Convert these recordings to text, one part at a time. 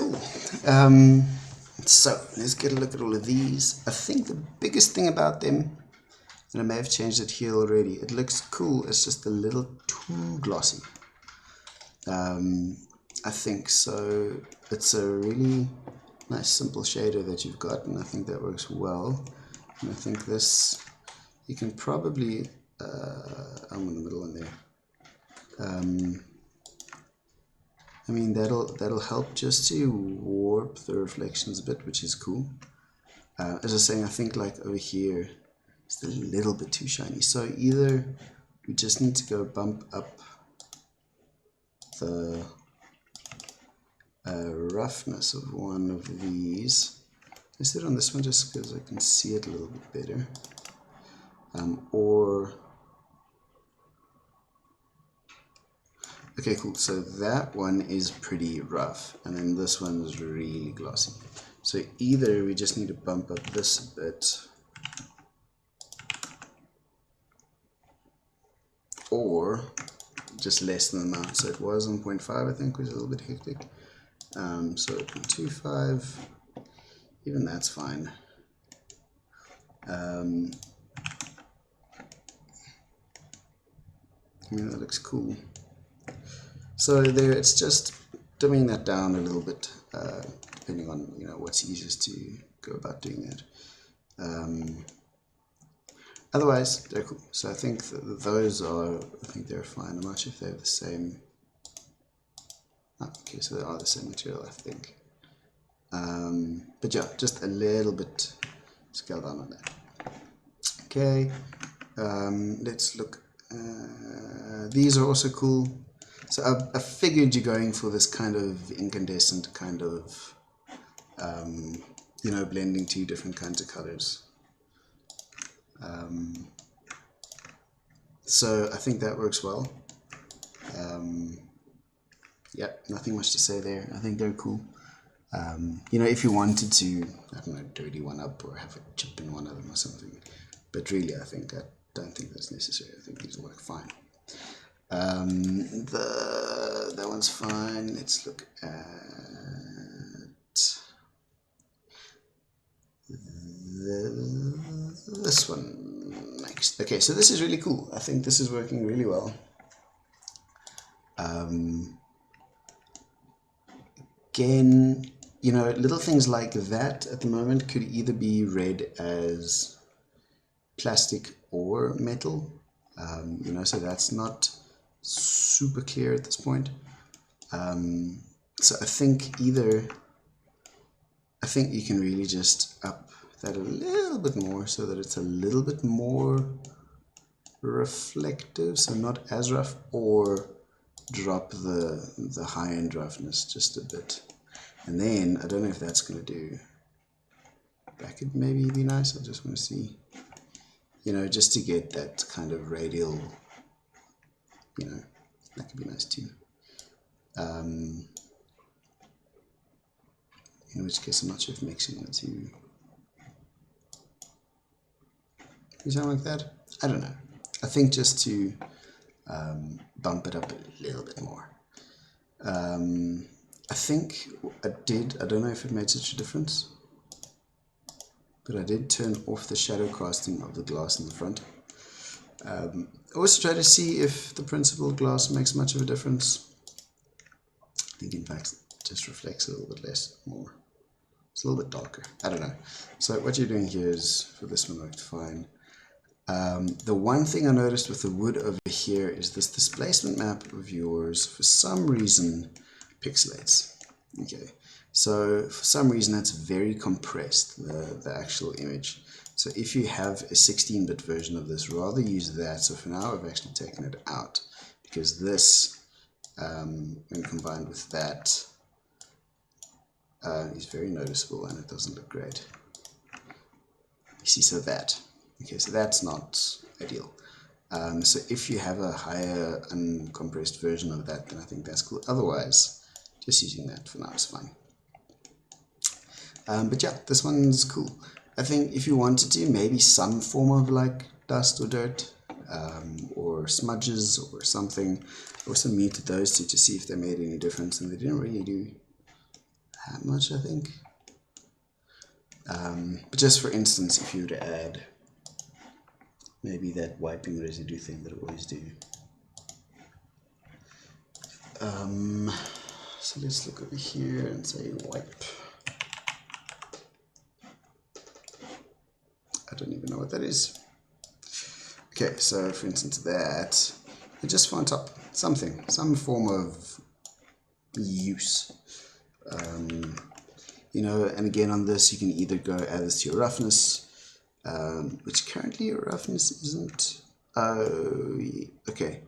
Cool. So let's get a look at all of these. I think the biggest thing about them, and I may have changed it here already, it looks cool, it's just a little too glossy. I think so. It's a really nice simple shader that you've got, and I think that works well. And I think this, you can probably, I'm in the middle one there. I mean, that'll help just to warp the reflections a bit, which is cool. As I was saying, I think like over here, it's a little bit too shiny. So either we just need to go bump up the roughness of one of these. I sit on this one just because I can see it a little bit better. Okay, cool. So that one is pretty rough, and then this one's really glossy. So either we just need to bump up this a bit, or just less than the amount. So it was 1.5, I think, which is a little bit hectic. So 0.25, even that's fine. I mean, that looks cool. So there, it's just dimming that down a little bit, depending on what's easiest to go about doing that. Otherwise, they're cool. So I think those are, I think they're fine. I'm not sure if they have the same. Oh, okay, so they are the same material, I think. But yeah, just a little bit scaled down on that. Okay, let's look. These are also cool. So I figured you're going for this kind of incandescent kind of, blending two different kinds of colors. So I think that works well. Yep, nothing much to say there. I think they're cool. If you wanted to, I don't know, dirty one up or have a chip in one of them or something. But really, I don't think that's necessary. I think these will work fine. That one's fine. Let's look at this one next. Okay, so this is really cool. I think this is working really well. Again, little things like that at the moment could either be read as plastic or metal. So that's not super clear at this point. So I think you can really just up that a little bit more so that it's a little bit more reflective, so not as rough, or drop the high-end roughness just a bit. And then I don't know if that's going to do. That could maybe be nice. I just want to see, just to get that kind of radial, that could be nice too. In which case I'm not sure if mixing the two. You sound like that? I don't know. I think just to bump it up a little bit more. I think I don't know if it made such a difference, but I did turn off the shadow casting of the glass in the front. I also try to see if the principal glass makes much of a difference. I think in fact it just reflects a little bit more. It's a little bit darker. I don't know. So what you're doing here is, for this one worked fine. The one thing I noticed with the wood over here is this displacement map of yours, for some reason, pixelates. Okay, so for some reason that's very compressed, the actual image. So if you have a 16-bit version of this, rather use that. So for now I've actually taken it out, because this, when combined with that, is very noticeable and it doesn't look great. You see, so that. Okay, so that's not ideal. So if you have a higher uncompressed version of that, then I think that's cool. Otherwise, just using that for now is fine. But yeah, this one's cool. I think if you wanted to, maybe some form of like dust or dirt, or smudges or something, also muted those two to see if they made any difference, and they didn't really do that much, I think. But just for instance, if you were to add maybe that wiping residue thing that I always do. So let's look over here and say wipe. I don't even know what that is. Okay, so for instance that, you just want up something, some form of use. You know, and again on this you can either go add this to your roughness, which currently your roughness isn't. Okay.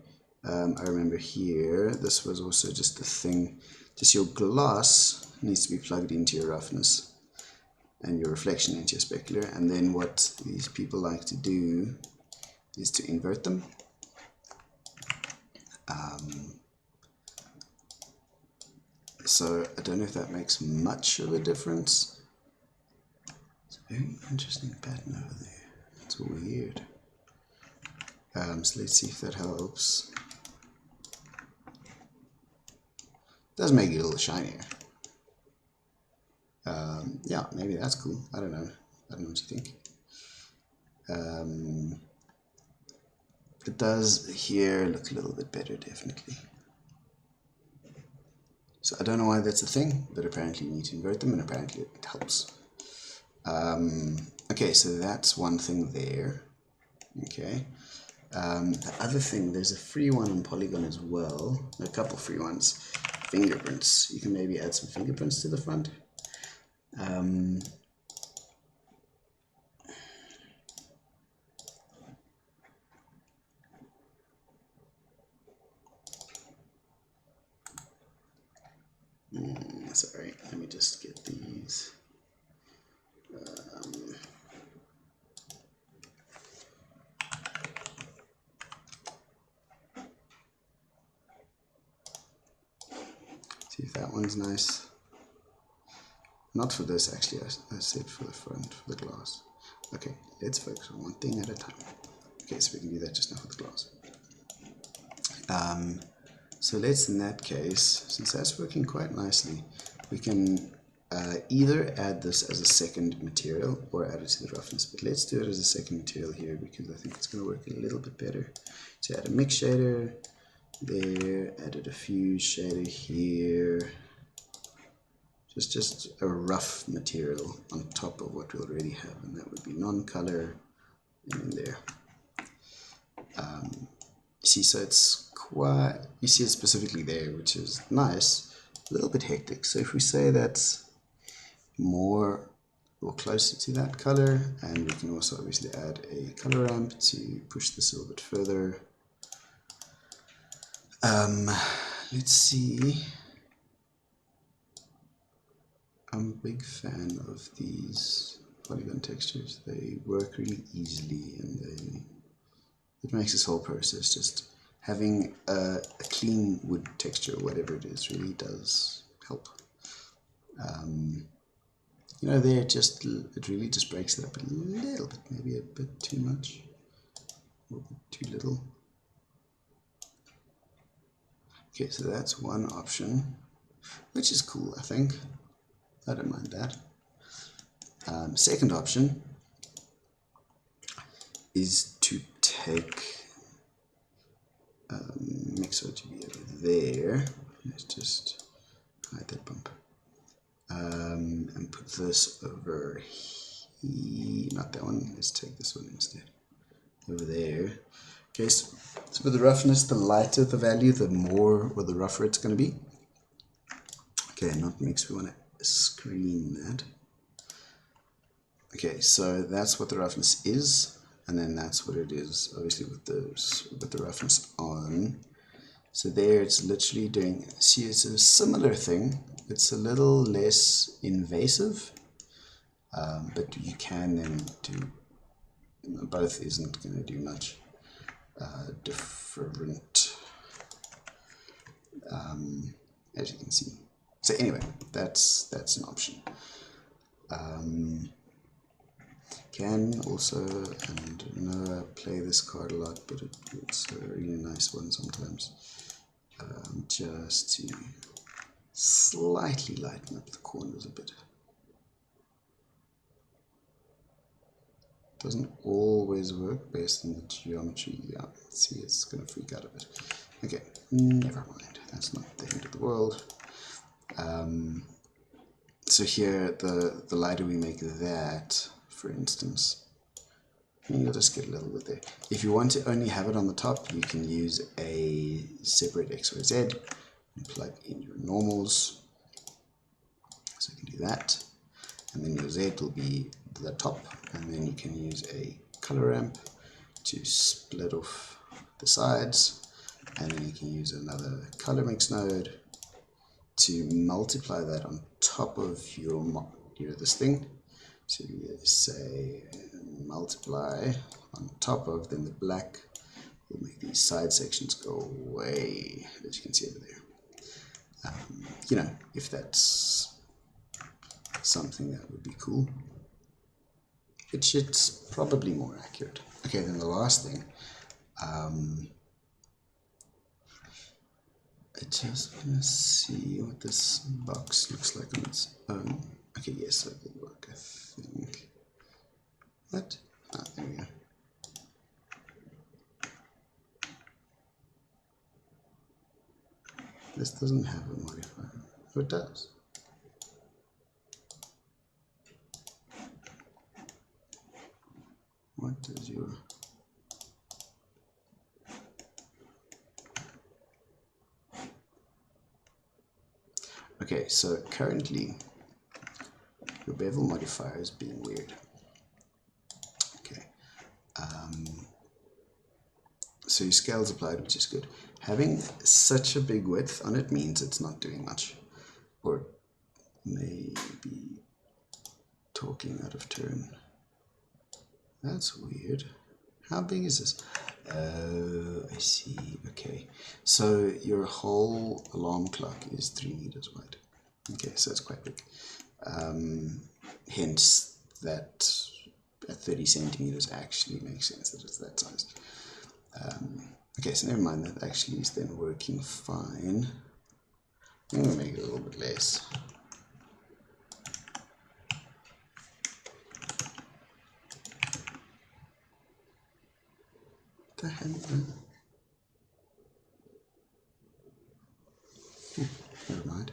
I remember here, this was also just the thing, just your gloss needs to be plugged into your roughness and your reflection into your specular, and then what these people like to do is to invert them. So I don't know if that makes much of a difference. It's a very interesting pattern over there. It's weird. So let's see if that helps. It does make it a little shinier. Yeah, maybe that's cool. I don't know. I don't know what you think. It does here look a little bit better, definitely. So I don't know why that's a thing, but apparently you need to invert them, and apparently it helps. Okay, so that's one thing there. Okay. The other thing, there's a free one on Polygon as well. A couple free ones. Fingerprints. You can maybe add some fingerprints to the front. Sorry, let me just get these. See if that one's nice. Not for this, actually, I said for the front, for the glass. Okay, let's focus on one thing at a time. Okay, so we can do that just now for the glass. So let's, in that case, since that's working quite nicely, we can either add this as a second material or add it to the roughness. But let's do it as a second material here because I think it's going to work a little bit better. So add a mix shader there, added a fuse shader here. Just a rough material on top of what we already have, and that would be non-color in there. See, so it's quite, you see it specifically there, which is nice, a little bit hectic. So if we say that's more or closer to that color, and we can also obviously add a color ramp to push this a little bit further. Let's see. I'm a big fan of these polygon textures. They work really easily, and it makes this whole process just having a clean wood texture, whatever it is, really does help. You know, there it really just breaks it up a little bit, maybe a bit too much, or a bit too little. Okay, so that's one option, which is cool, I think. I don't mind that. Second option is to take mix RGB over there. Let's just hide that bump. And put this over here. Not that one. Let's take this one instead. Over there. Okay, so with the roughness, the lighter the value, the more or the rougher it's going to be. Okay, not mix. We want to screen that. Okay, so that's what the roughness is, and then that's what it is, obviously with the roughness on. So there, it's literally doing. See, it's a similar thing. It's a little less invasive, but you can then do. Both isn't going to do much different, as you can see. So anyway, that's an option. Can also, and I know I play this card a lot, but it's a really nice one sometimes. Just to slightly lighten up the corners a bit. Doesn't always work based on the geometry. Yeah, see, it's going to freak out a bit. Okay, never mind. That's not the end of the world. So here, the lighter we make that, for instance, you'll just get a little bit there. If you want to only have it on the top, you can use a separate X or Z and plug in your normals. So you can do that. And then your Z will be the top, and then you can use a color ramp to split off the sides, and then you can use another color mix node to multiply that on top of your this thing. So you say multiply on top of, then the black will make these side sections go away, as you can see over there. You know, if that's something that would be cool, which it's probably more accurate. Okay, then the last thing, I just want to see what this box looks like on its own. Okay, yes, that will work, I think. What? Ah, there we go. This doesn't have a modifier. Oh, it does. What is your... Okay, so currently your bevel modifier is being weird. Okay, so your scale's applied, which is good. Having such a big width on it means it's not doing much, or maybe talking out of turn. That's weird. How big is this? Oh, I see. Okay, so your whole alarm clock is 3 meters wide. Okay, so it's quite big. Hence, that at 30 centimeters actually makes sense that it's that size. Okay, so never mind, that actually is then working fine. I'm going to make it a little bit less. The hell? Never mind.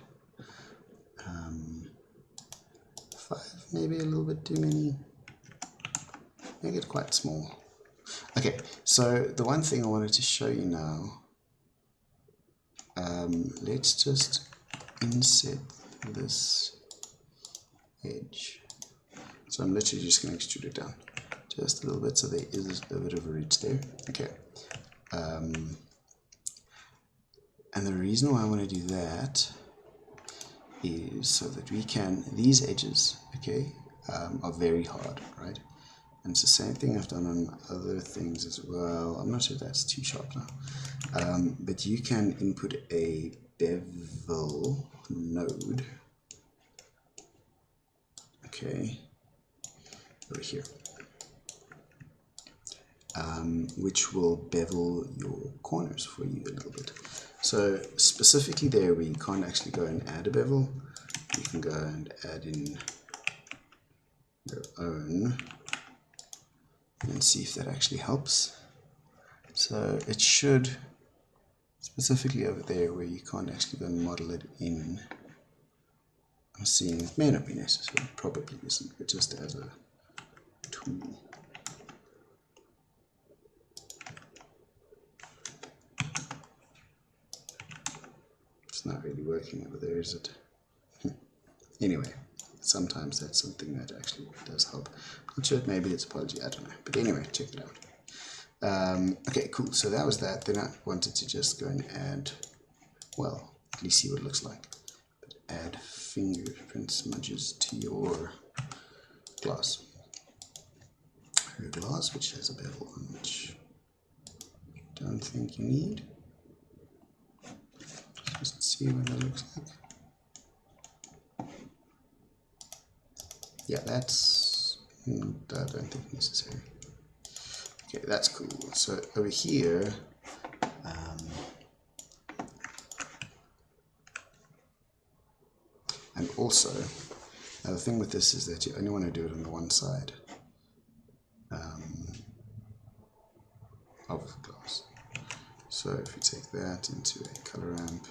5, maybe a little bit too many. Make it quite small. Okay, so the one thing I wanted to show you now, let's just inset this edge. So I'm literally just going to extrude it down just a little bit, so there is a bit of a ridge there. Okay, and the reason why I want to do that is so that we can, these edges, okay, are very hard, right? And it's the same thing I've done on other things as well. I'm not sure if that's too sharp now. But you can input a bevel node, okay, over here, which will bevel your corners for you a little bit. So specifically there where you can't actually go and add a bevel, you can go and add in your own and see if that actually helps. So it should, specifically over there where you can't actually go and model it in, I'm seeing it may not be necessary, probably isn't, but just as a tool. It's not really working over there, is it? Anyway, sometimes that's something that actually does help. Not sure, maybe it's apology, I don't know. But anyway, check it out. Okay, cool. So that was that. Then I wanted to just go and add, well, at least see what it looks like. But add fingerprint smudges to your glass. Your glass, which has a bevel on, which I don't think you need. Just see what that looks like. Yeah, that's, I don't think necessary. Okay, that's cool. So over here, And also, now the thing with this is that you only want to do it on the one side of the glass. So if you take that into a color ramp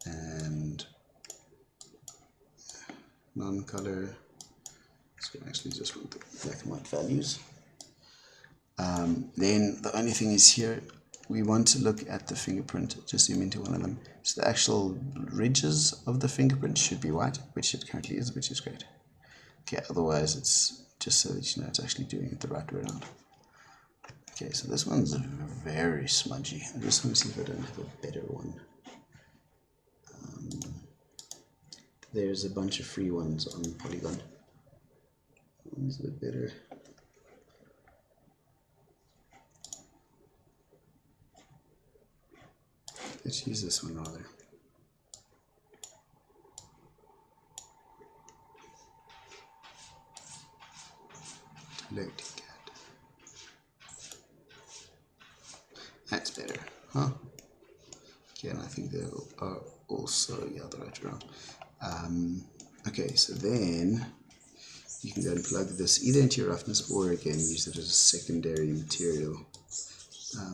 and non-color, so we actually just want the black and white values. Then the only thing is here, we want to look at the fingerprint, just zoom into one of them. So the actual ridges of the fingerprint should be white, which it currently is, which is great. Okay, otherwise it's just so that you know it's actually doing it the right way around. Okay, so this one's very smudgy. I just want to see if I don't have a better one. There's a bunch of free ones on Polygon. One's a bit better. Let's use this one rather. Load cat. That's better, huh? Okay, and I think they are also, yeah, the right around. Okay, so then you can go and plug this either into your roughness or again use it as a secondary material.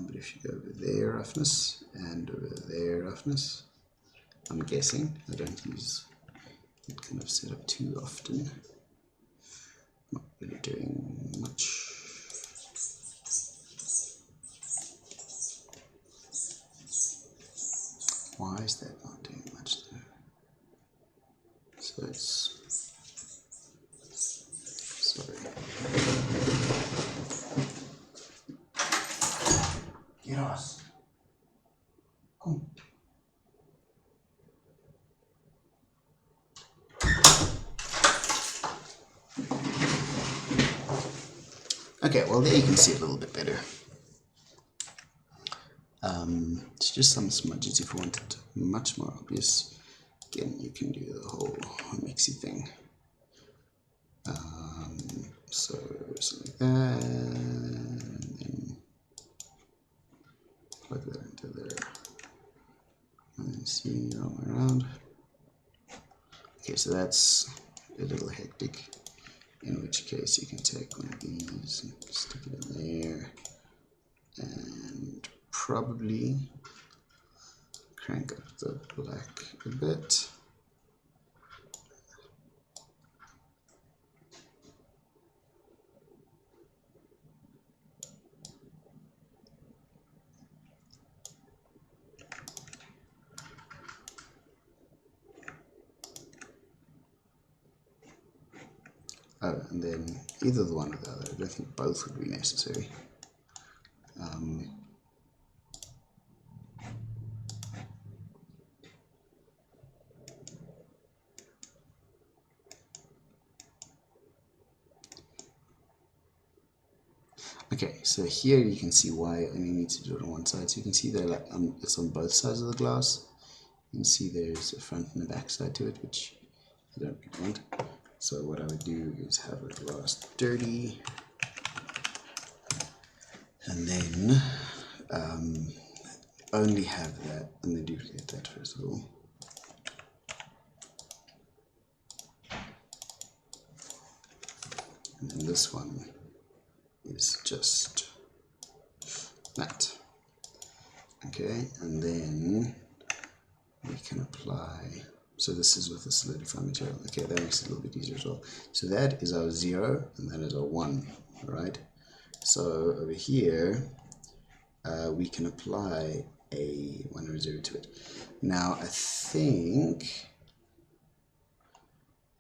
But if you go over there, roughness, and over there, roughness, I'm guessing, I don't use it kind of set up too often. Not really doing much. Why is that not doing much though? So it's, sorry. Get us. Come. Okay, well there you can see it a little bit better. It's just some smudges. If you want it much more obvious, again you can do the whole mixy thing. So something like that, and then plug that into there, and then see all the way around. Okay, so that's a little hectic, in which case you can take one of these and stick it in there, and probably crank up the black a bit. Oh, and then either the one or the other. I don't think both would be necessary. Okay, so here you can see why I only need to do it on one side. So you can see that like, it's on both sides of the glass. You can see there's a front and a back side to it, which I don't really want. So what I would do is have the glass dirty, and then only have that, and then duplicate that first of all. And then this one is just that. Okay, and then we can apply, so this is with the solidified material. Okay, that makes it a little bit easier as well. So that is our 0 and that is our 1, right? So over here we can apply a 1 or 0 to it. Now I think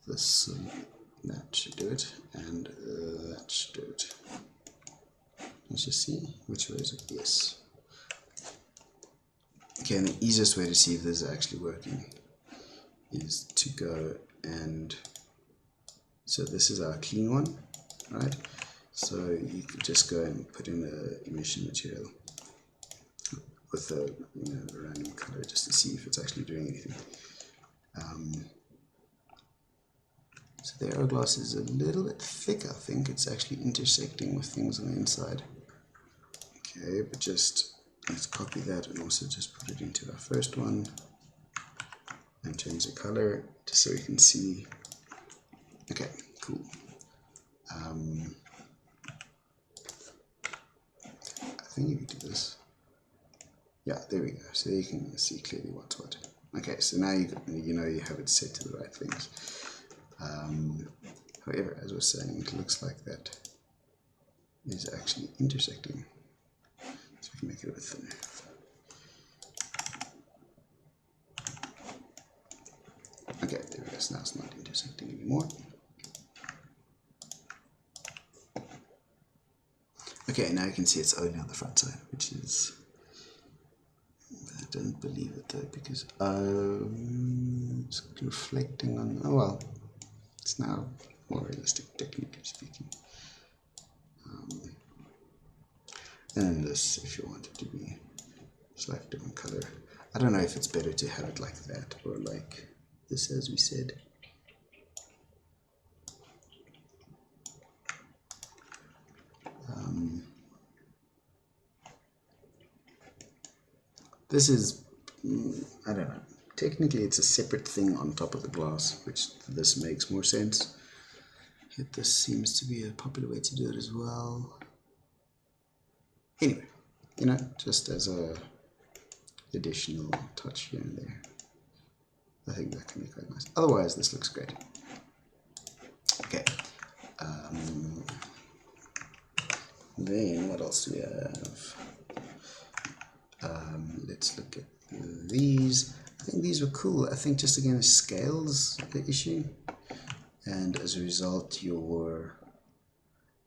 this, that should do it, and that should do it. Let's just see which way is it. Yes. Okay, and the easiest way to see if this is actually working is to go and, so this is our clean one, right? So you could just go and put in a emission material with a, you know, a random color just to see if it's actually doing anything. So the hourglass is a little bit thick. I think it's actually intersecting with things on the inside. Okay, but just let's copy that and also just put it into our first one. and change the color just so we can see. Okay, cool. I think you can do this. Yeah, there we go. So you can see clearly what's what. Okay, so now you know you have it set to the right things. However, as I was saying, it looks like that is actually intersecting. So we can make it a bit thinner. Okay, there we go. So now it's not intersecting anymore. Okay, now you can see it's only on the front side, which is, I don't believe it though, because it's reflecting on, oh well, it's now more realistic, technically speaking. And then this, if you want it to be slightly different color. I don't know if it's better to have it like that or like this, as we said. This is, I don't know, technically it's a separate thing on top of the glass, which this makes more sense. Yet this seems to be a popular way to do it as well. Anyway, you know, just as a additional touch here and there. I think that can be quite nice. Otherwise, this looks great. Okay. Then what else do we have? Let's look at these. I think these were cool. I think just again, scale's the issue, and as a result, your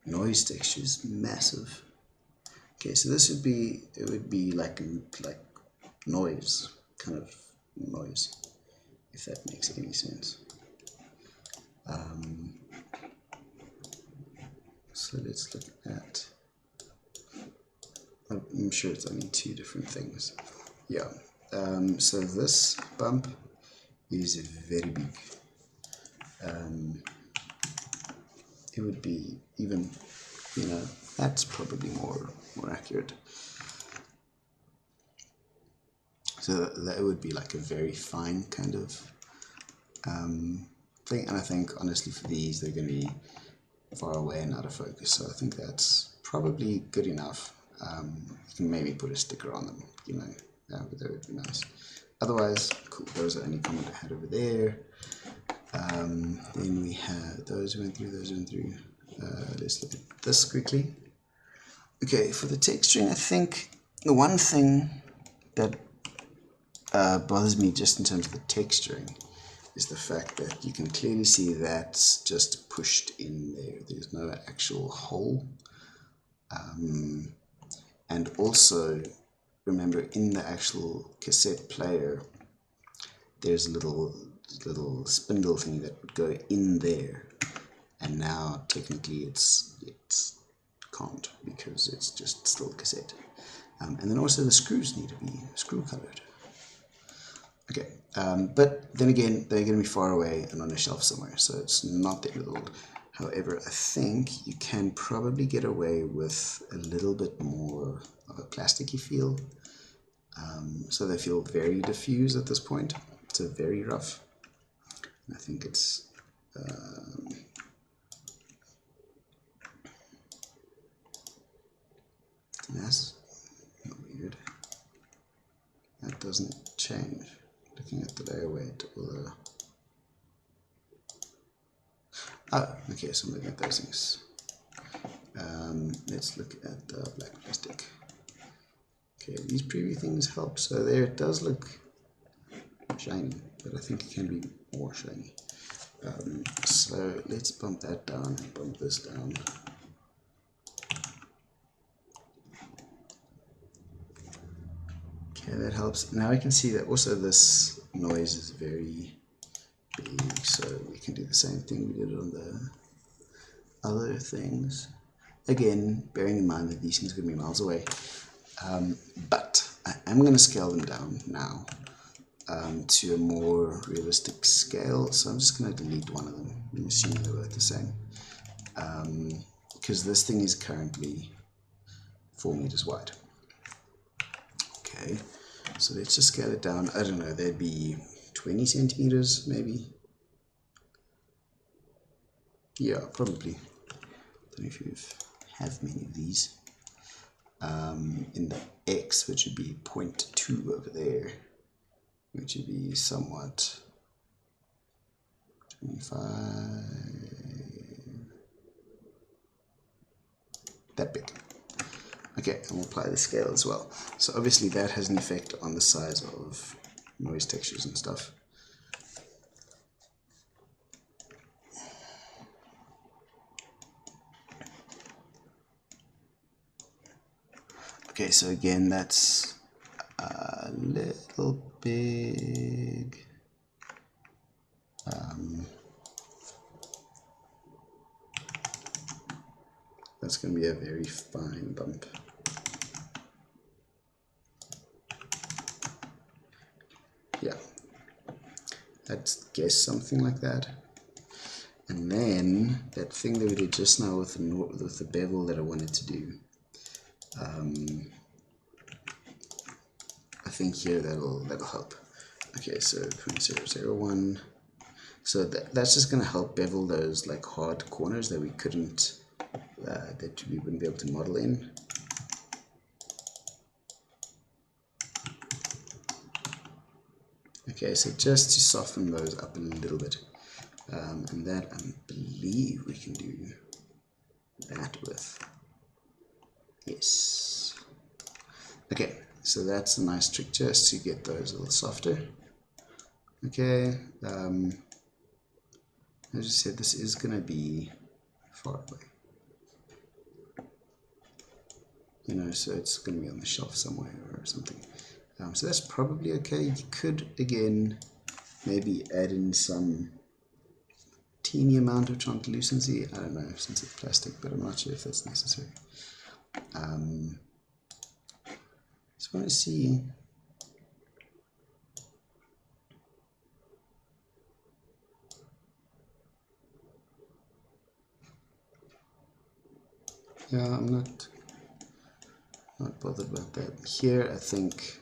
noise texture is massive. Okay, so this would be, it would be like noise, kind of noise, if that makes any sense. So let's look at, I'm sure it's only two different things. Yeah, so this bump is very big. It would be even, you know, that's probably more accurate. So that would be like a very fine kind of thing. And I think honestly for these, they're going to be far away and out of focus. So I think that's probably good enough. You can maybe put a sticker on them, you know, but that would be nice. Otherwise, cool. Those are any comment I had over there. Then we have those went through, those went through. Let's look at this quickly. Okay, for the texturing, I think the one thing that bothers me just in terms of the texturing is the fact that you can clearly see that's just pushed in there. There's no actual hole. And also, remember, in the actual cassette player, there's a little spindle thing that would go in there. And now, technically, it's can't, because it's just still cassette. And then also the screws need to be screw colored. Okay, but then again, they're going to be far away and on a shelf somewhere, so it's not the end of the world. However, I think you can probably get away with a little bit more of a plasticky feel. So they feel very diffuse at this point, so very rough. And I think it's that's not weird. That doesn't change. Looking at the layer weight or the... Oh, okay, so I'm looking at those things. Let's look at the black plastic. Okay, these preview things help. So there it does look shiny, but I think it can be more shiny. So let's bump that down and bump this down. Okay, that helps. Now I can see that also this noise is very big, so we can do the same thing we did on the other things. Again, bearing in mind that these things are going to be miles away. But I am going to scale them down now to a more realistic scale. So I'm just going to delete one of them. I'm assuming they're both the same. Because this thing is currently 4 meters wide. Okay, so let's just scale it down. I don't know, there'd be 20 centimeters, maybe. Yeah, probably. Don't know if you have many of these. In the X, which would be 0.2 over there, which would be somewhat 25, that big. Okay, and we'll apply the scale as well. So obviously that has an effect on the size of noise textures and stuff. Okay, so again, that's a little big. That's going to be a very fine bump. Yeah, I'd guess something like that. And then that thing that we did just now with the bevel that I wanted to do, I think here that'll help. Okay, so 0.001. So that's just going to help bevel those like hard corners that we couldn't, that we wouldn't be able to model in. Okay, so just to soften those up a little bit. And that I believe we can do that with. Yes. Okay, so that's a nice trick just to get those a little softer. Okay, as I said, this is going to be far away. You know, so it's going to be on the shelf somewhere or something. So that's probably okay. You could, again, maybe add in some teeny amount of translucency. I don't know, since it's plastic, but I'm not sure if that's necessary. Just want to see. Yeah, I'm not bothered about that. Here, I think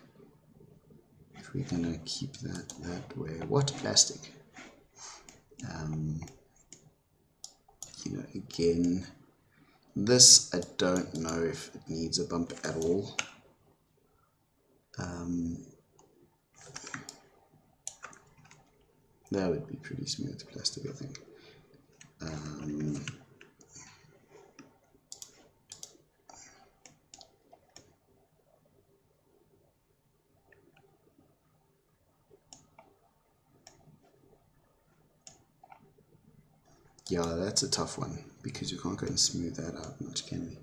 if we're gonna keep that way, what plastic? You know, again, this I don't know if it needs a bump at all. That would be pretty smooth plastic, I think. Yeah, that's a tough one because you can't go and smooth that out much, can we?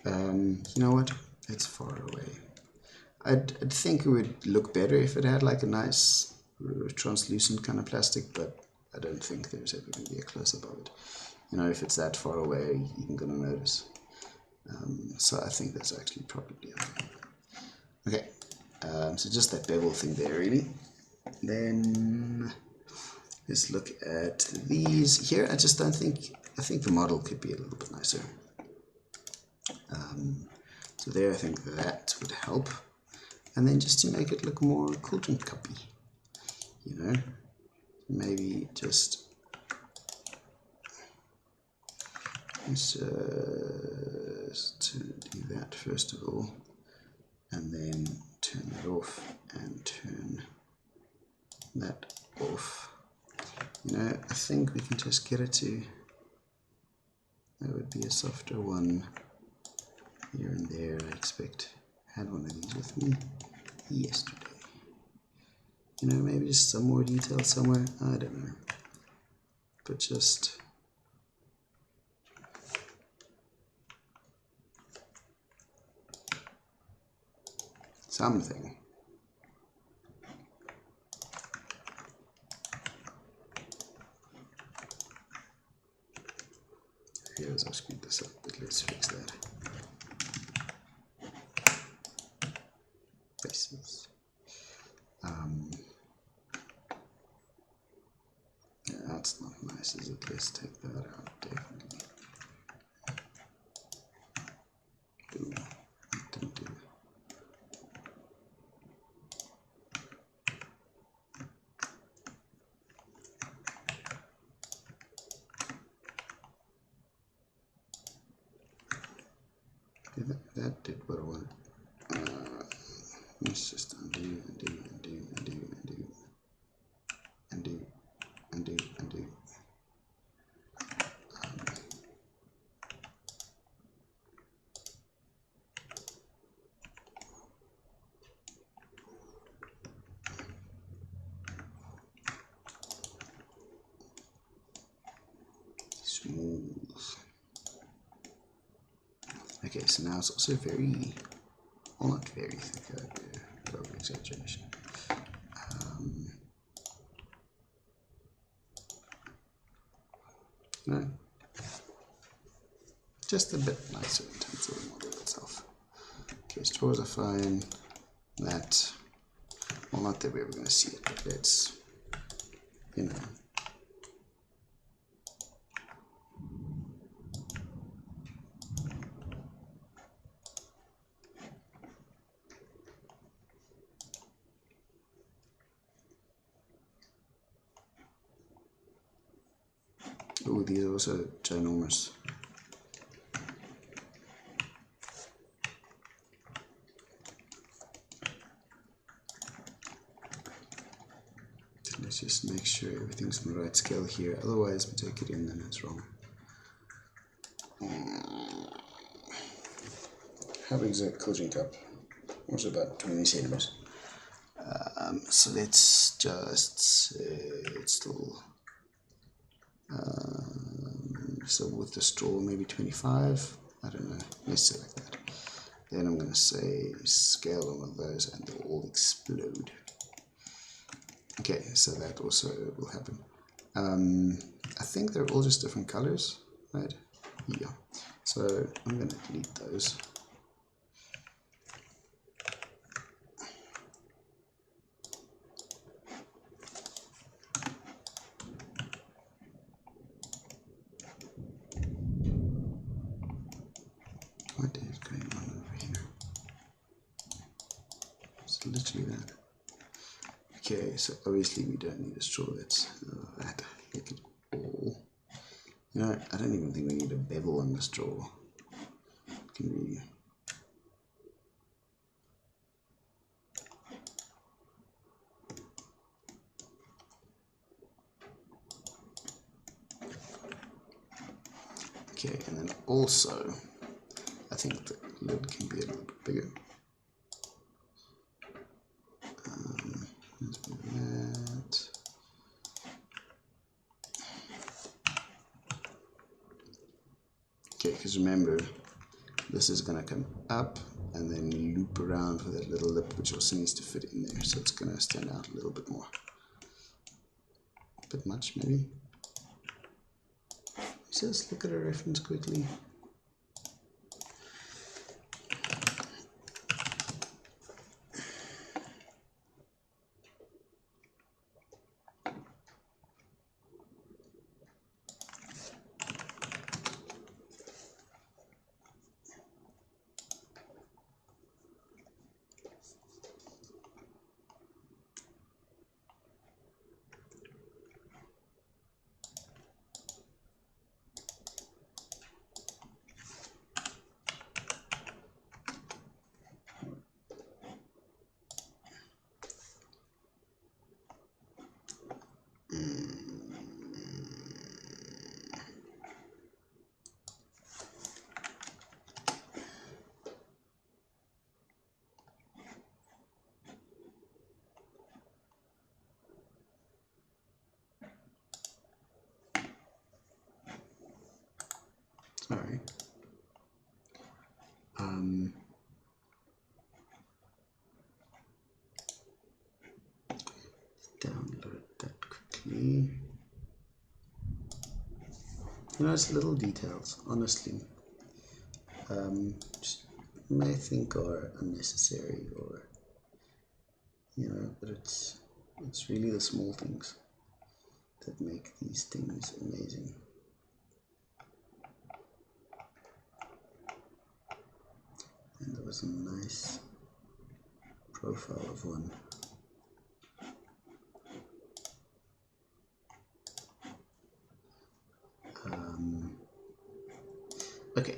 You know what? It's far away. I'd think it would look better if it had like a nice translucent kind of plastic, but I don't think there's ever going to be a close-up of it. You know, if it's that far away, you're even going to notice. So I think that's actually probably okay. Okay, so just that bevel thing there, really. Then let's look at these here. I just don't think, I think the model could be a little bit nicer. So there, I think that would help. And then just to make it look more cool drink cuppy, you know, maybe just let's do that first of all, and then turn that off and turn that off. You know, I think we can just get it to, that would be a softer one here and there. I expect I had one of these with me yesterday. You know, maybe just some more detail somewhere, I don't know, but just something. Here's, I'll speed this up, but let's fix that. Faces. Yeah, that's not nice, is it? Let's take that out, definitely. Ooh, that didn't do. that did what I wanted. Let's just undo. Smooth. Okay, so now it's also very, well, not very thick, over exaggeration. No, just a bit nicer in terms of the model itself. Okay, straws are fine. That, well, not that we're ever going to see it, but let's, you know. Oh, these are also ginormous. Let's just make sure everything's on the right scale here, otherwise we take it in and it's wrong. How big is a coaching cup? What's about 20 centimeters? So let's just say it's still, so with the straw maybe 25, I don't know, let's say like that. Then I'm going to say scale one of those and they'll all explode. Okay, so that also will happen. I think they're all just different colors, right? Yeah. So I'm going to delete those. What is going on over here? It's literally that. Okay, so obviously we don't need a straw. That's that. Look at all. You know, I don't even think we need a bevel on the straw. Can we? Okay, and then also, I think the lid can be a little bit bigger. Let's do that. Okay, because remember, this is going to come up and then loop around with that little lip, which also needs to fit in there, so it's going to stand out a little bit more. A bit much, maybe. Let's just look at a reference quickly. Sorry. Download that quickly. You know, it's little details, honestly. Just may think are unnecessary, or you know, but it's really the small things that make these things amazing. And there was a nice profile of one. Okay,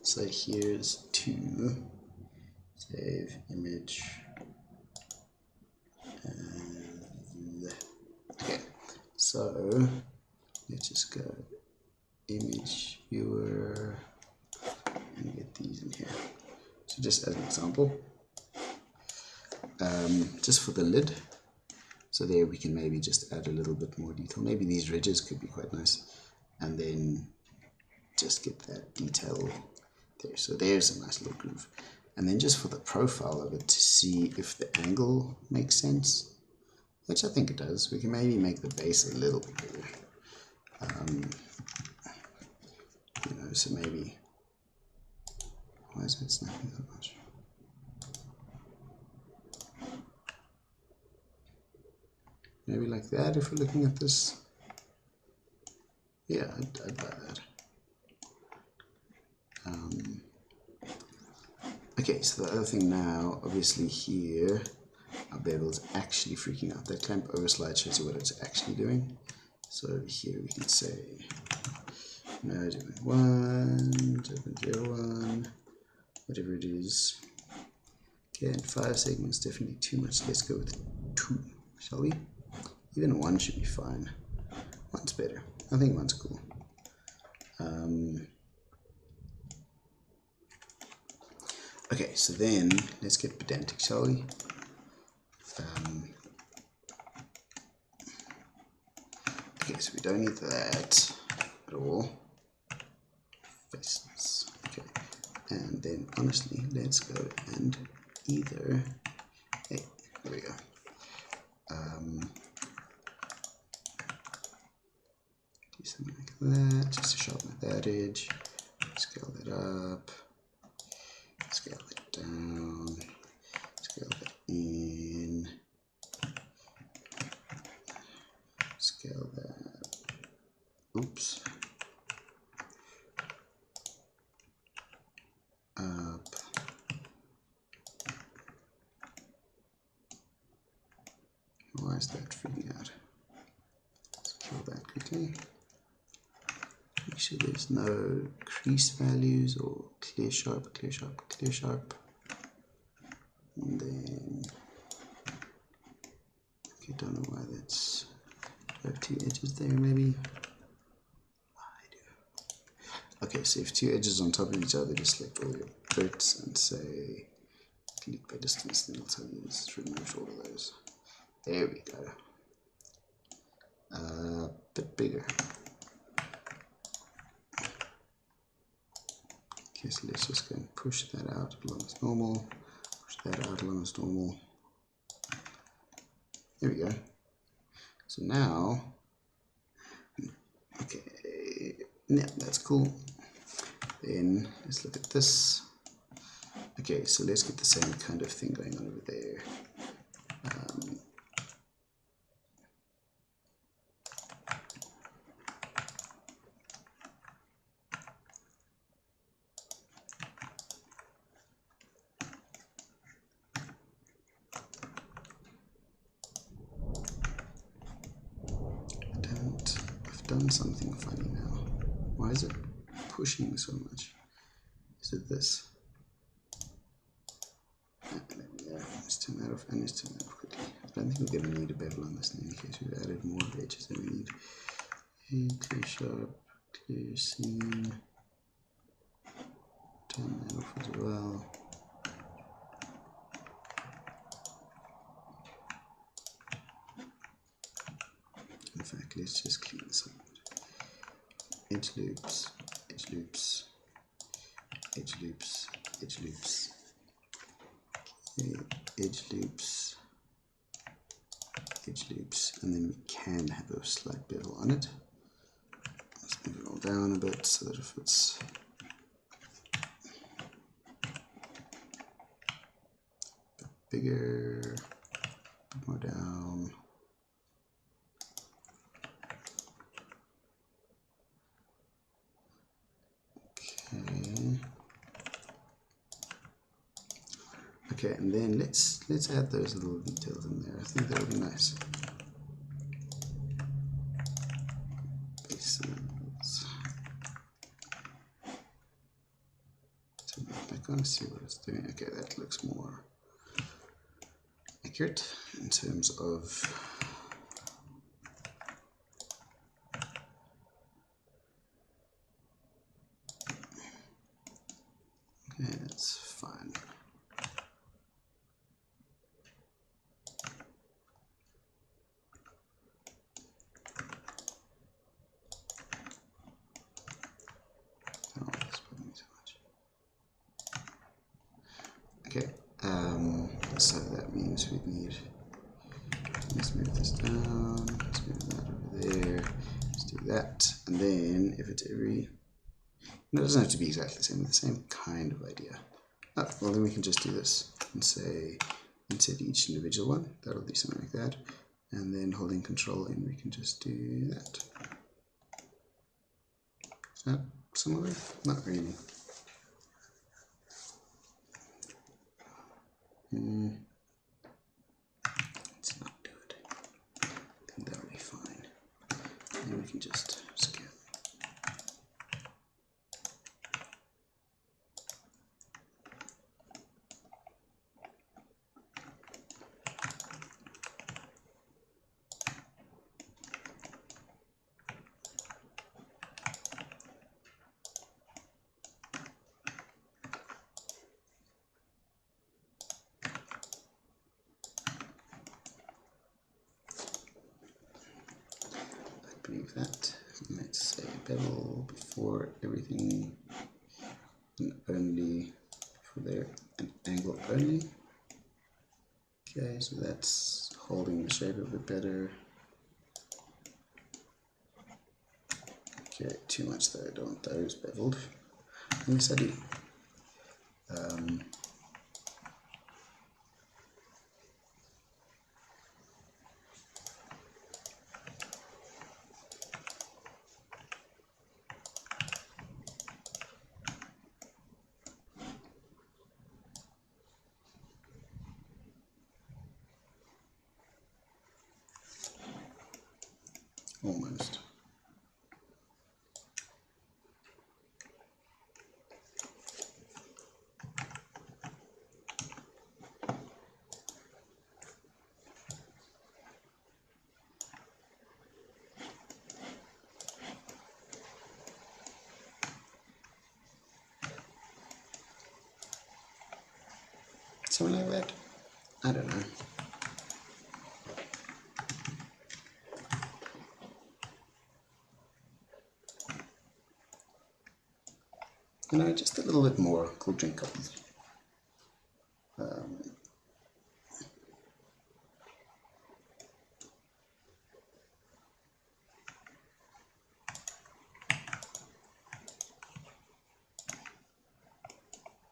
so here's to save image. Okay, so let's just go image viewer and get these in here. So just as an example, just for the lid, so there we can maybe just add a little bit more detail. Maybe these ridges could be quite nice, and then just get that detail there. So there's a nice little groove. And then just for the profile of it, to see if the angle makes sense, which I think it does, we can maybe make the base a little bit bigger. You know, so maybe, why is it snapping so much? Maybe like that if we're looking at this. Yeah, I'd buy that. Okay, so the other thing now, obviously here, our bevel is actually freaking out. That clamp overslide shows you what it's actually doing. So over here we can say, no, 0.1, 0.01, whatever it is. Okay, and 5 segments, definitely too much. Let's go with 2, shall we? Even 1 should be fine. 1's better. I think 1's cool. Okay, so then let's get pedantic, shall we? Okay, so we don't need that at all. Faces. Okay, and then honestly, let's go and either. Hey, there we go. Do something like that, just to sharpen that edge. Scale that up. Scale that down. Scale that in. Scale that. Oops. Up. Why is that freaking out? Let's kill that quickly. Make sure there's no crease values or clear sharp, clear sharp, clear sharp. And then, okay, don't know why that's, I have 2 edges there maybe. I do. Okay, so if 2 edges on top of each other, just select all your bits and say delete by distance, then it'll tell you just remove all of those. There we go. A bit bigger. Okay, so let's just go and push that out along as normal. Push that out along as normal. There we go. So now, okay, yeah, that's cool. Then let's look at this. Okay, so let's get the same kind of thing going on over there. I've done something funny now. Why is it pushing so much? Is it this? Let's turn that off and let's turn that off quickly. I don't think we're going to need a bevel on this in any case. We've added more edges than we need. Clear sharp, clear seam. Turn that off as well. In fact, let's just clean this up. Edge loops, edge loops, edge loops, edge loops. Okay, edge loops, edge loops, and then we can have a slight bevel on it. Let's move it all down a bit so that if it's a bit bigger, a bit more down. Okay, and then let's add those little details in there. I think that would be nice. Bases. Turn that back kind of see what it's doing. Okay, that looks more accurate in terms of okay, that's fine. Oh, that's probably too much. Okay, so that means we need, let's move this down, let's move that over there, let's do that, and then if it's every, no, it doesn't have to be exactly the same, with the same kind of idea. Oh, well then we can just do this and say insert each individual one. That'll do something like that, and then holding control in we can just do that. Is that similar? Not really. Let's not do it. I think that'll be fine. And we can just scan. Believe that. Let's say bevel before everything and only for there, and angle only. Okay, so that's holding the shape a bit better. Okay, too much there, I don't want those beveled. Yes, I do. Almost. Something like that? I don't know. You know, just a little bit more cool drink coffee.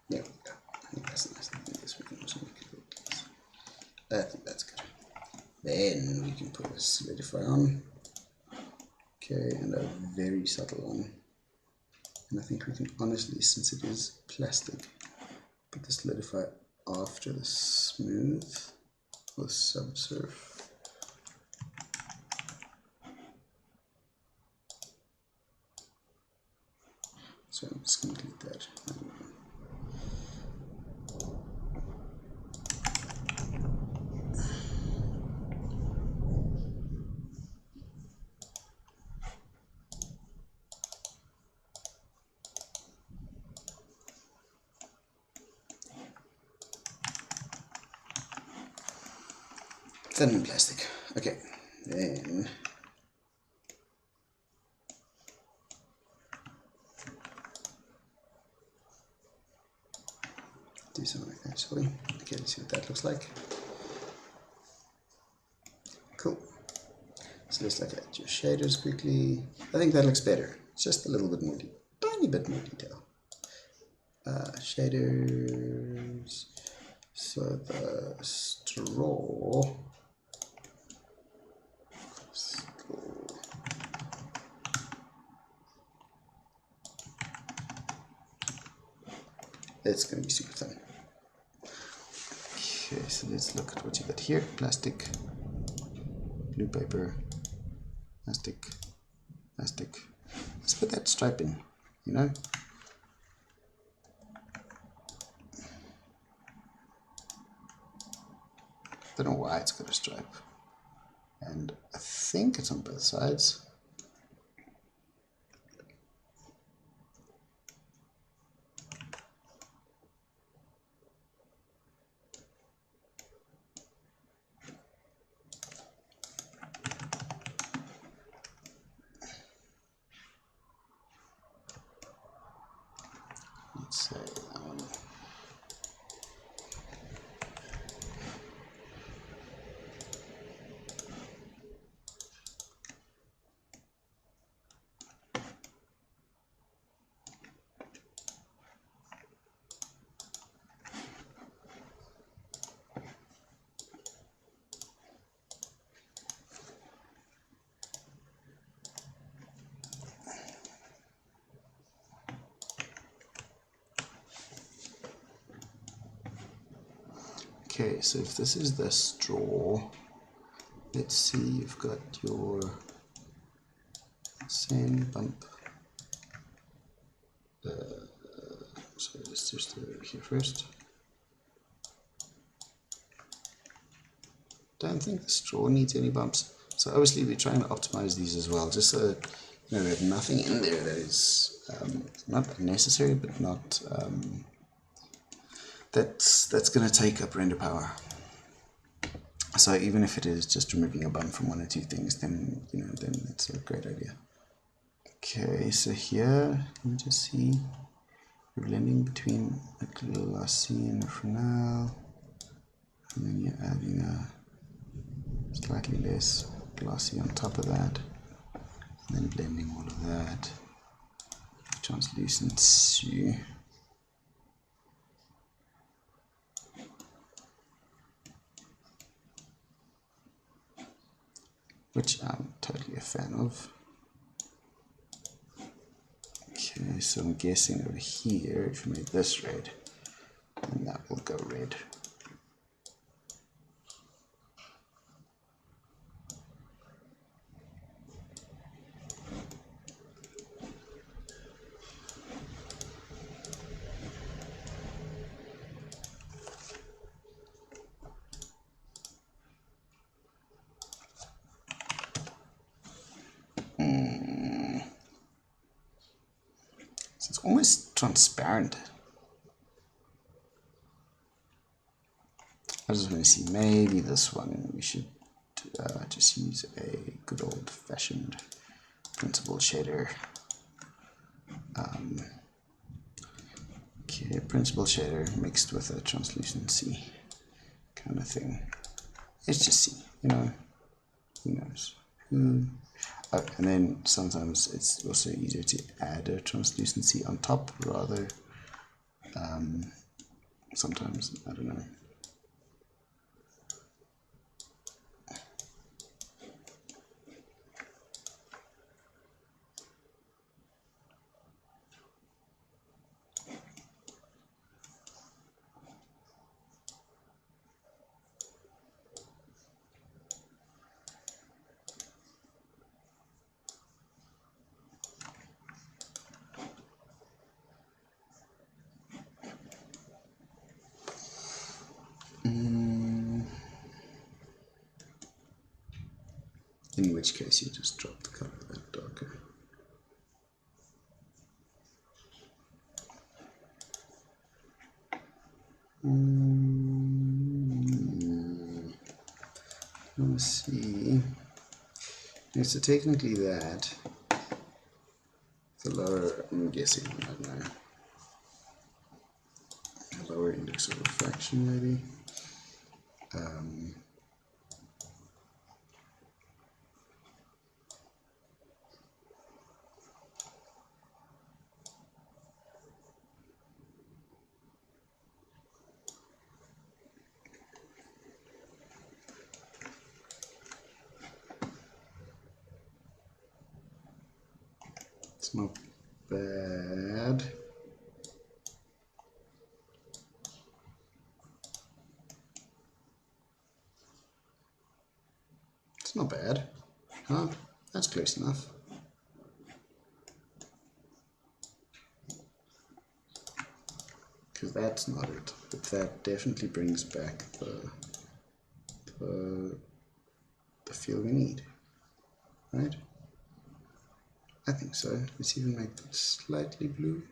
Yeah, I think that's nice. I think this we can also make it a little close. I think that's good. Then we can put a solidify on. Okay, and a very subtle one. And I think we can honestly, since it is plastic, put the solidify after the smooth or subsurf. So I'm just going to delete that. Thin plastic. Okay, then do something like that, shall we? Okay, let's see what that looks like. Cool. So let's look at your shaders quickly. I think that looks better. It's just a little bit more, tiny bit more detail. Shaders. So the straw. It's going to be super thin. Okay, so let's look at what you got here. Plastic, blue paper, plastic, plastic. Let's put that stripe in, you know? don't know why it's got a stripe. And I think it's on both sides. Let's say okay, so if this is the straw, let's see, you've got your same bump. So let's just do it here first. Don't think the straw needs any bumps. So obviously we're trying to optimize these as well, just so we have nothing in there that is not unnecessary, but not that's going to take up render power. So even if it is just removing a bump from one or two things, then then it's a great idea. Okay, so here let me just see, we're blending between a glossy and a Fresnel, and then you're adding a slightly less glossy on top of that, and then blending all of that, translucency. Which I'm totally a fan of. Okay, so I'm guessing over here, if you make this red, then that will go red. So it's almost transparent. I just want to see, maybe this one we should just use a good old-fashioned principled shader. Okay, principled shader mixed with a translucency kind of thing. Let's just see, who knows. Oh, and then sometimes it's also easier to add a translucency on top rather. Sometimes, I don't know. In which case you just drop the color a bit darker. Let's see. Yeah, so technically that, the lower, I'm guessing, I don't know, the lower index of refraction maybe. It's not bad. It's not bad. Huh? That's close enough. Because that's not it. But that definitely brings back the the field we need, right? I think so. Let's even make it slightly blue.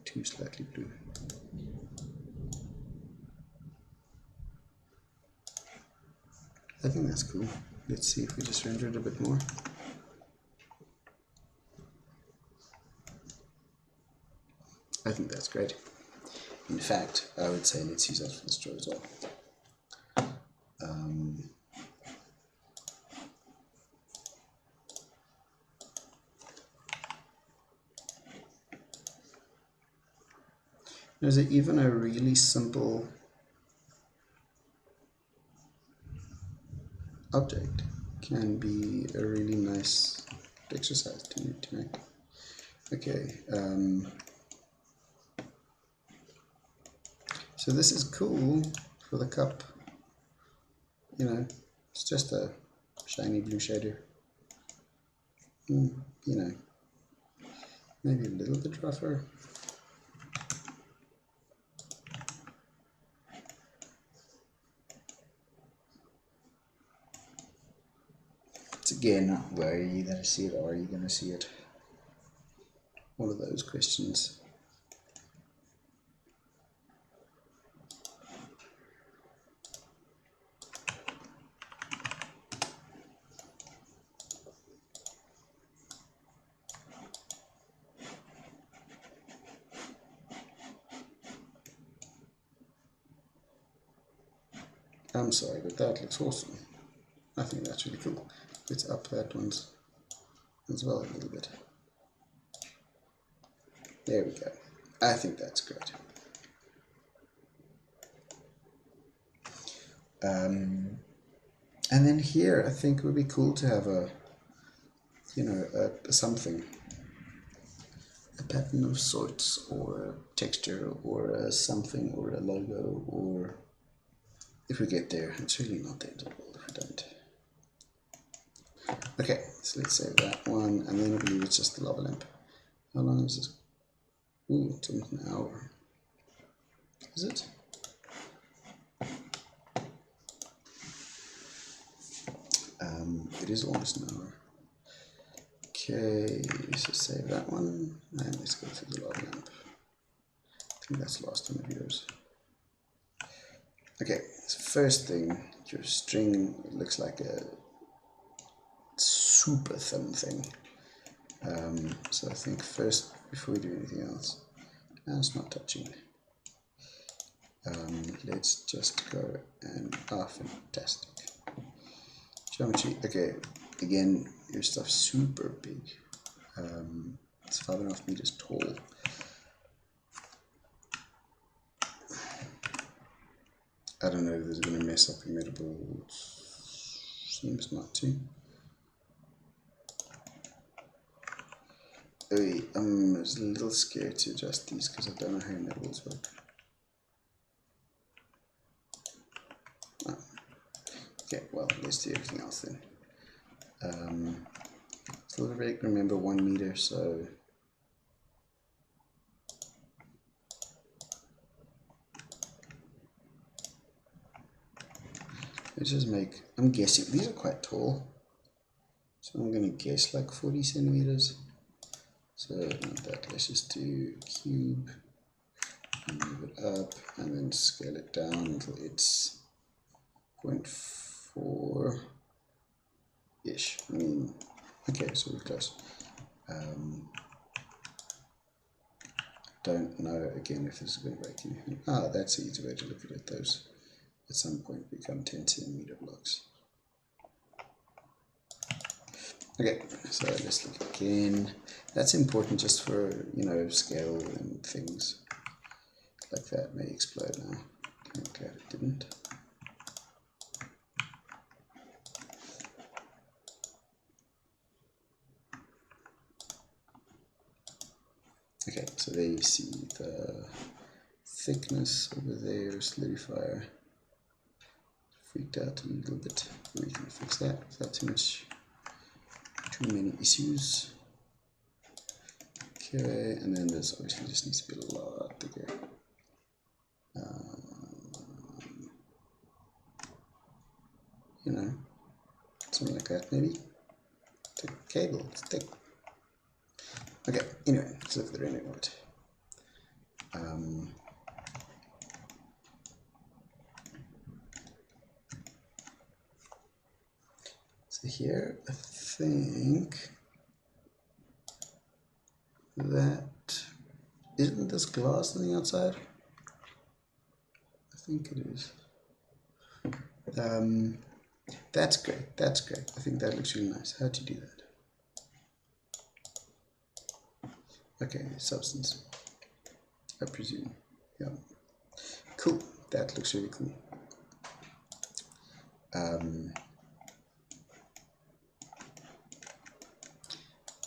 Too slightly blue. I think that's cool. Let's see if we just render it a bit more. I think that's great. In fact, I would say let's use that for the straw as well. There's even a really simple object can be a really nice exercise to make. Okay, so this is cool for the cup. You know, it's just a shiny blue shader. You know, maybe a little bit rougher. It's again, where are you going to see it, or are you going to see it? One of those questions. I'm sorry, but that looks awesome. I think that's really cool. Let's up that one as well a little bit. There we go. I think that's great. And then here, I think it would be cool to have a, you know, a something, a pattern of sorts, or a texture, or a something, or a logo, or if we get there. It's really not the end of the world if we don't. Okay, so let's save that one, and then I believe it's just the lava lamp. How long is this? Ooh, it's almost an hour. Is it? It is almost an hour. Okay, so save that one, and let's go to the lava lamp. I think that's last on the videos. Okay, so first thing, your string looks like a super thin thing. So I think first, before we do anything else, and it's not touching. Let's just go and fantastic. Geometry. Okay, again, your stuff's super big. It's 5.5 meters tall. I don't know if this is going to mess up your metables. Seems not to. I'm a little scared to adjust these because I don't know how your metables work. Oh. Okay, well, let's do everything else then. Still remember 1 meter, so let's just make, I'm guessing, these are quite tall, so I'm going to guess like 40 centimeters. So not that, let's just do cube, and move it up, and then scale it down until it's 0.4-ish. I mean, okay, so we're close. Don't know again if this is going to break anything. Ah, that's the easy way to look at it. Those at some point become 10 centimeter blocks. Okay, so let's look again. That's important just for, you know, scale and things like that. May explode now. I'm glad it didn't. Okay, so there you see the thickness over there, solidifier. Freaked out a little bit. We can fix that without too many issues. Okay, and then this obviously just needs to be a lot bigger. you know, something like that maybe. Thick cable, it's thick. Okay, anyway, let's look at the rendering of it. So here, I think that, isn't this glass on the outside? I think it is. That's great, that's great. I think that looks really nice. How'd you do that? Okay, substance, I presume. Yeah. Cool, that looks really cool.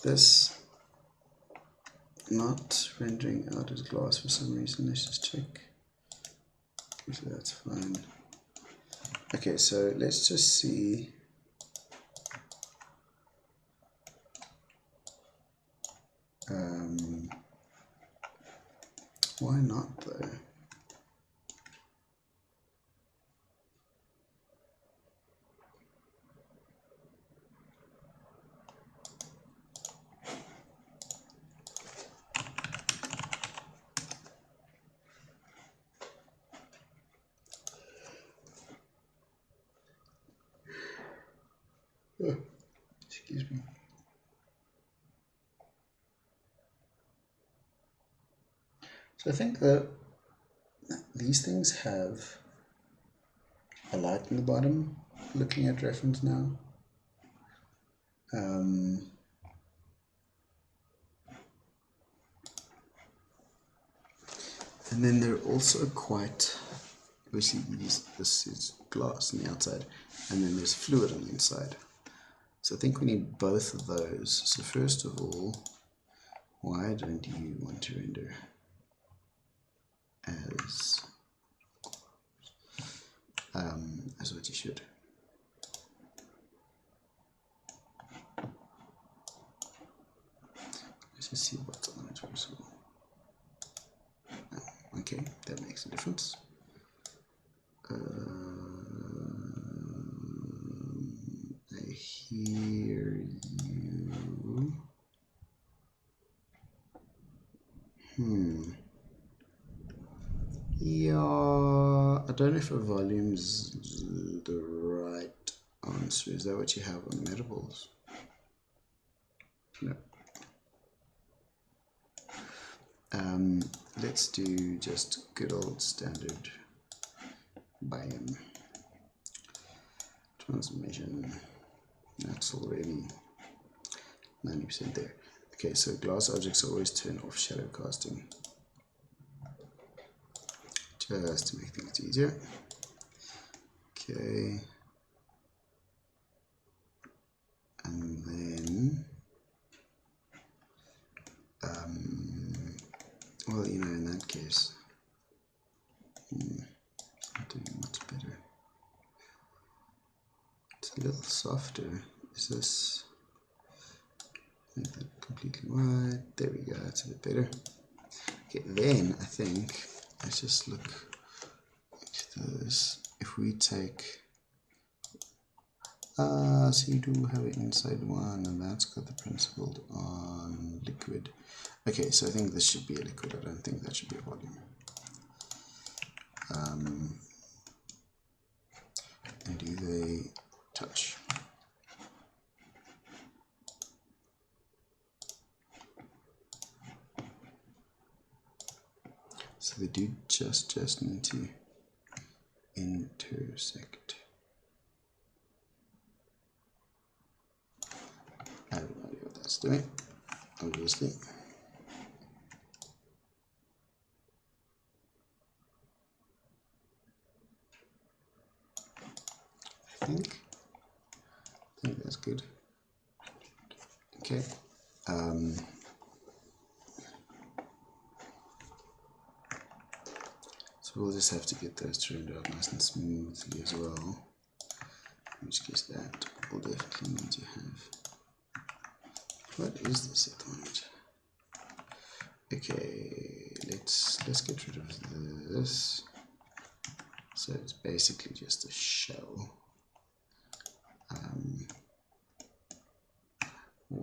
This not rendering out as glass for some reason. Let's just check. Okay, so that's fine. Okay, so let's just see. Why not though? Oh, excuse me. So I think that these things have a light in the bottom, looking at reference now. And then they're also quite, obviously this is glass on the outside, and then there's fluid on the inside. So I think we need both of those. So first of all, why don't you want to render as what you should? Let's just see what's on it first of all. Oh, okay, that makes a difference. I hear you. Yeah, I don't know if a volume's the right answer. Is that what you have on metables? No. Let's do just good old standard biome transmission. That's already 90% there. Okay, so glass objects always turn off shadow casting, just to make things easier. Okay, and then well, you know, in that case, it's not doing much better. It's a little softer. Is this? Make that completely white. There we go. That's a bit better. Okay, then I think let's just look at this. If we take, so you do have an inside one, and that's got the principled on liquid. Okay, so I think this should be a liquid. I don't think that should be a volume. And do they touch? So they do just need to intersect. I have no idea what that's doing, obviously. I think that's good. Okay. So we'll just have to get those to render out nice and smoothly as well. In which case that we'll definitely need to have. What is this at the moment? Okay, let's get rid of this. So it's basically just a shell.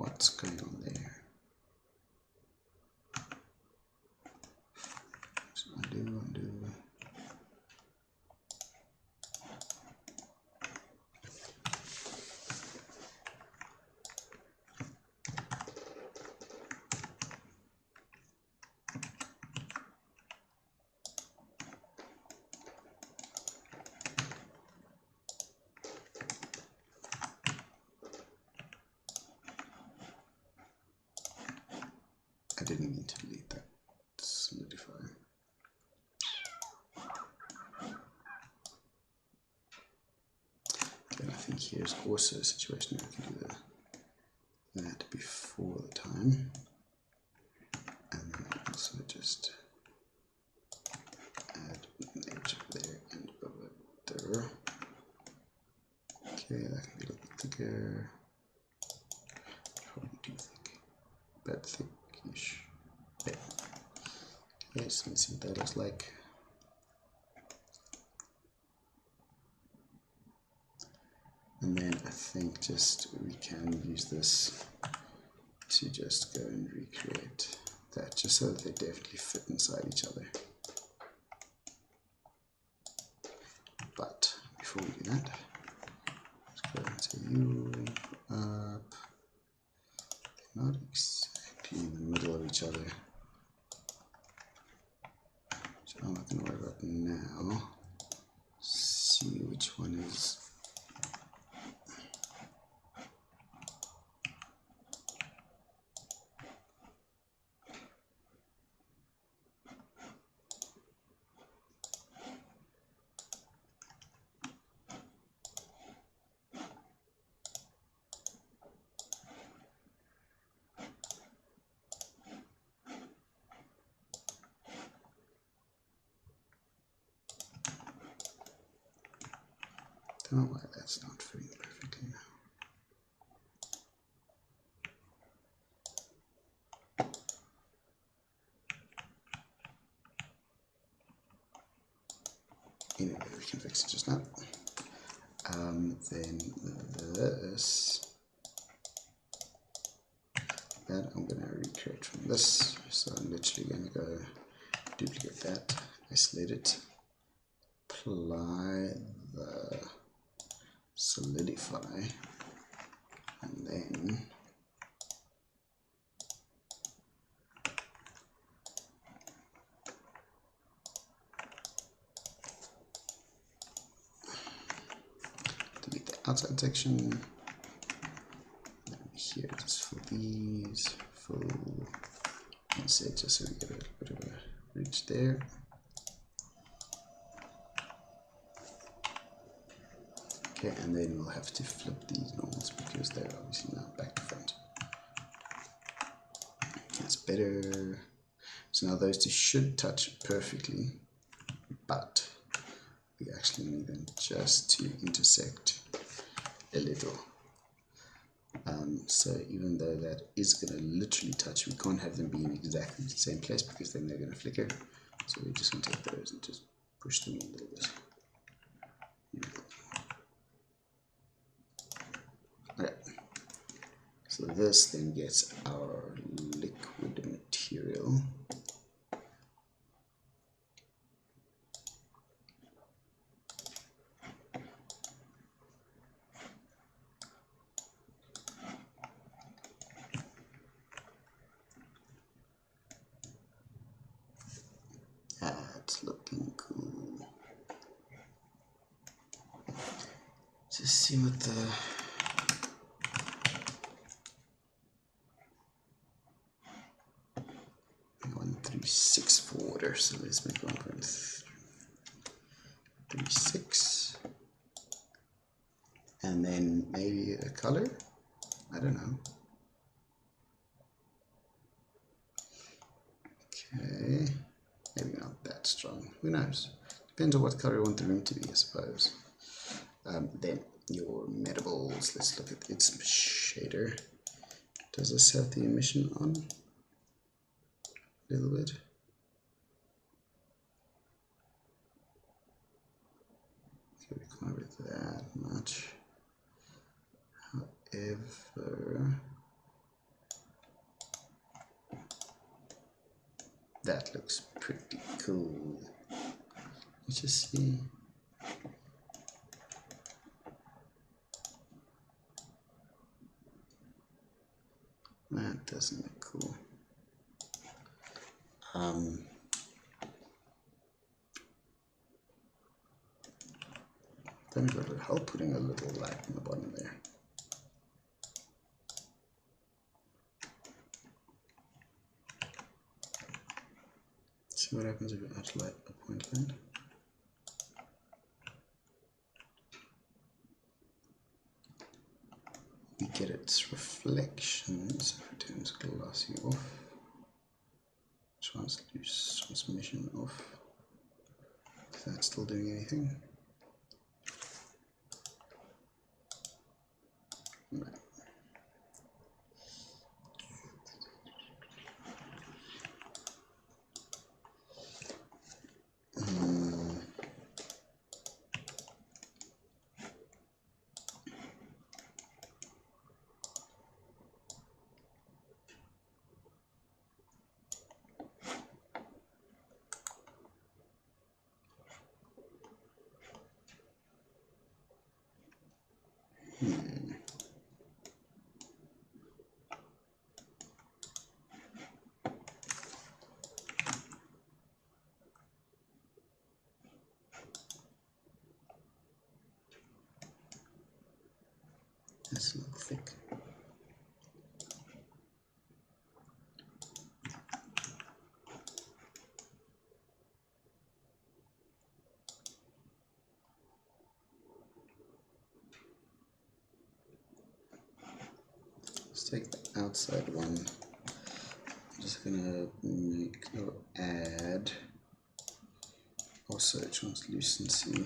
what's going on there. So undo. I didn't mean to delete that solidify. And I think here's also a situation where we can do that before the time, and then also just add an edge over there and over there. Okay, that can be a little bit thicker. Probably too thick, but thickish. Yeah. Okay, so let's see what that looks like. And then I think just we can use this to just go and recreate that, just so that they definitely fit inside each other. But before we do that, let's go and say you up, not exactly in the middle of each other. So I'm not going to worry about now. See which one is. Don't know why that's not fitting perfectly now. Anyway, we can fix it just now. Then this, that I'm going to recreate from this. So I'm literally going to go duplicate that, isolate it, apply the solidify, and then delete the outside section. Then here, just for these, full inset, just so we get a little bit of a ridge there. Okay, and then we'll have to flip these normals because they're obviously now back to front. That's better. So now those two should touch perfectly, but we actually need them just to intersect a little. So even though that is going to literally touch, we can't have them be in exactly the same place because then they're going to flicker. So we're just going to take those and just push them in a little bit. Okay. So this then gets our liquid material. That's looking cool. Just see what the 1.36 for water, so let's make 1.36, and then maybe a color, I don't know. Okay, maybe not that strong, who knows, depends on what color you want the room to be, I suppose. Then your metables, let's look at its shader. Does this have the emission on? A little bit. Okay, we can't read that much. However, That looks pretty cool. Let's just see. That doesn't look cool. Then it would help putting a little light in the bottom there. See what happens if you add light a point light. We get its reflections if it turns glossy off. Transmission off. Is that still doing anything? No. This looks thick. Let's take the outside one. I'm just gonna make or add also translucency.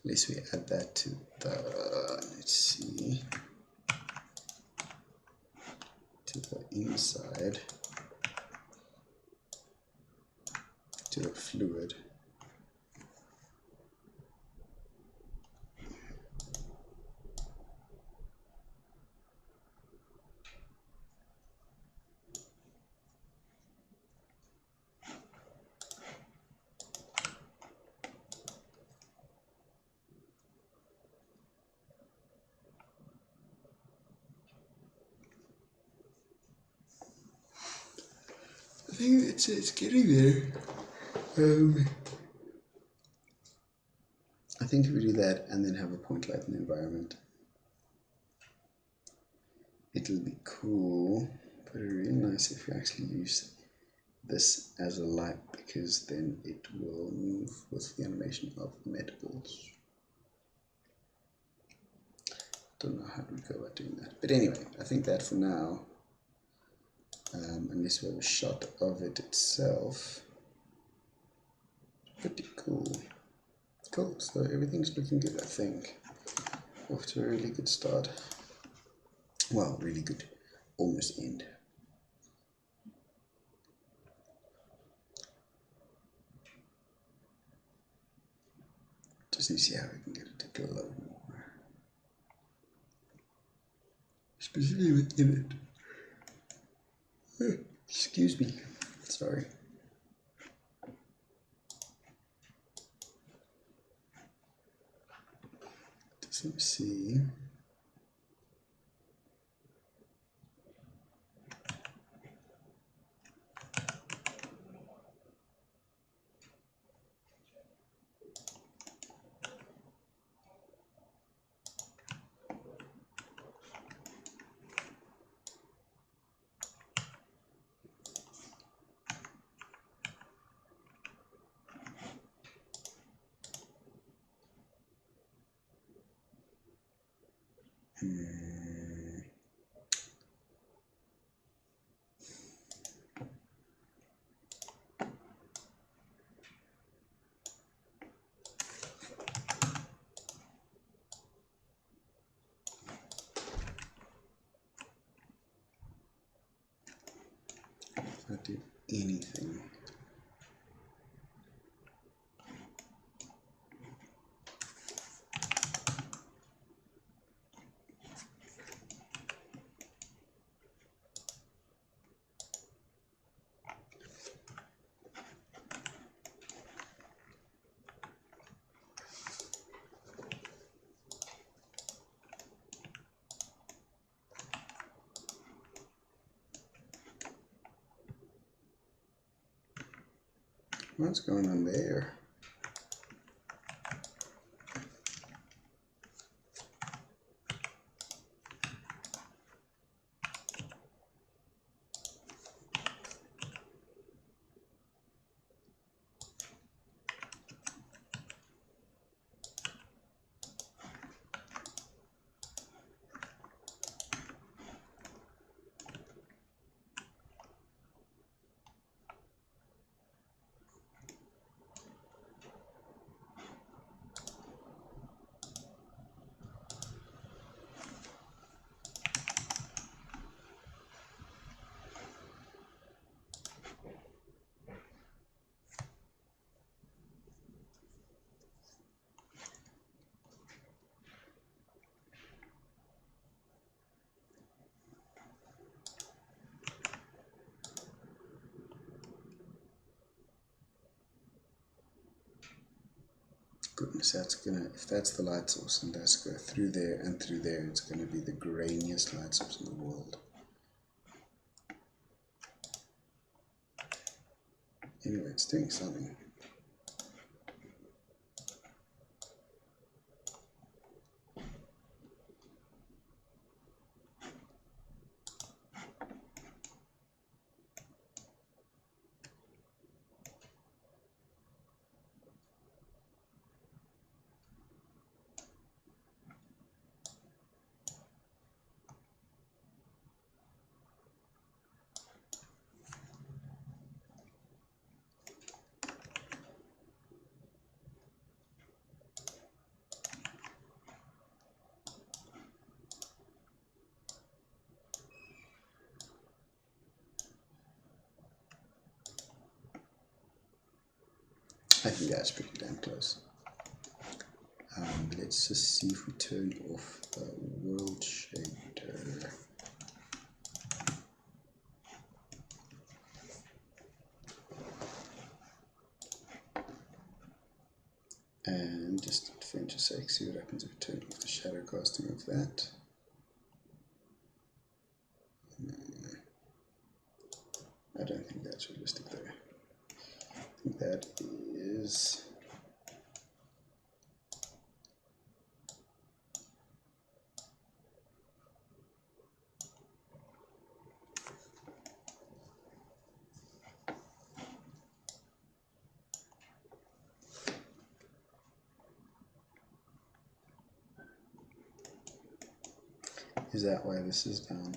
At least we add that to the, let's see, to the inside, to the fluid. I think it's getting there. I think if we do that and then have a point light in the environment, it'll be cool, but it'll be really nice if we actually use this as a light, because then it will move with the animation of the metalballs. Don't know how we go about doing that, but anyway, I think that for now. Unless we have a shot of it itself. Pretty cool. Cool, so everything's looking good, I think. Off to a really good start. Well, really good. Almost end. Just need to see how we can get it to glow more. Especially within it. Excuse me, sorry. Doesn't see. anything. What's going on there? Goodness, that's gonna, if that's the light source and that's go through there and through there, it's gonna be the grainiest light source in the world. Anyway, it's doing something. I think that's pretty damn close. Let's just see if we turn off the world shader. And just for interest's sake, see what happens if we turn off the shadow casting of that. I don't think that's realistic though. I think that is... Is that why this is down?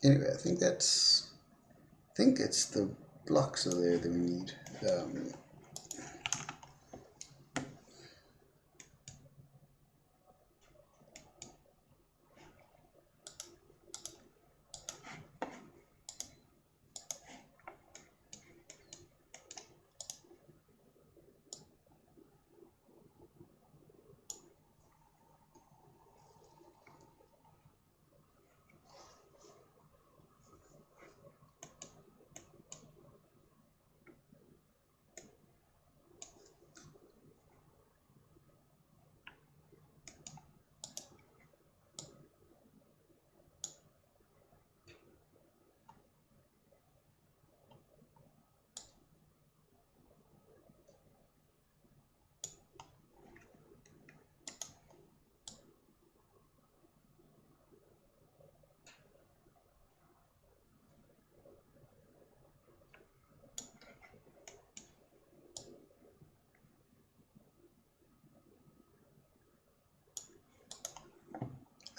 Anyway, I think it's the blocks are there that we need.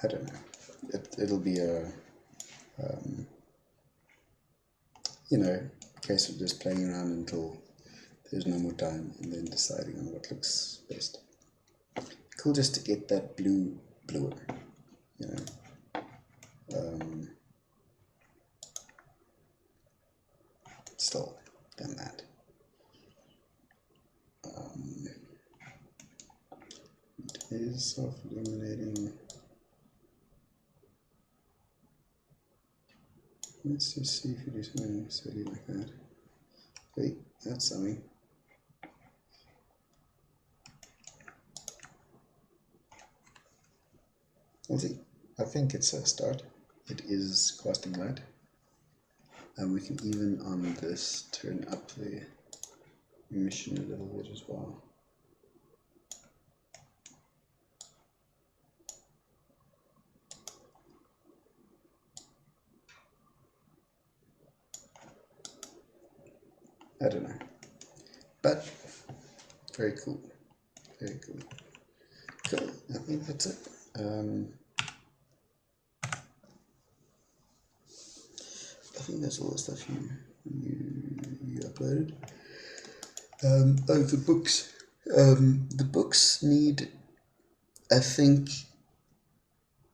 I don't know. It'll be a you know, case of just playing around until there's no more time and then deciding on what looks best. Cool just to get that bluer, you know. Still than that. It is self-illuminating. Let's just see if we do something silly like that. Wait, that's something. We'll see. I think it's a start. It is casting light. And we can even on this turn up the emission a little bit as well. I don't know, but very cool, very cool. Cool. I think that's it. I think that's all the stuff you uploaded. Oh, the books. The books need, I think,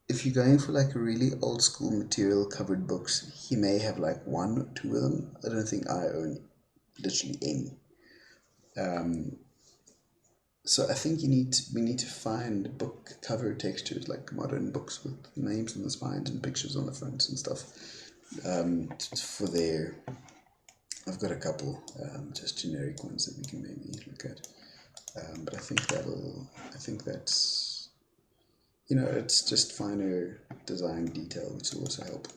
if you're going for like a really old school material covered books, he may have like 1 or 2 of them. I don't think I own literally any. So I think we need to find book cover textures, like modern books with names on the spines and pictures on the fronts and stuff. For their, I've got a couple just generic ones that we can maybe look at. But I think that's, you know, it's just finer design detail, which will also help.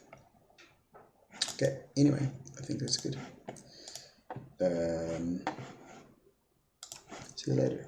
Okay, anyway, I think that's good. See you later.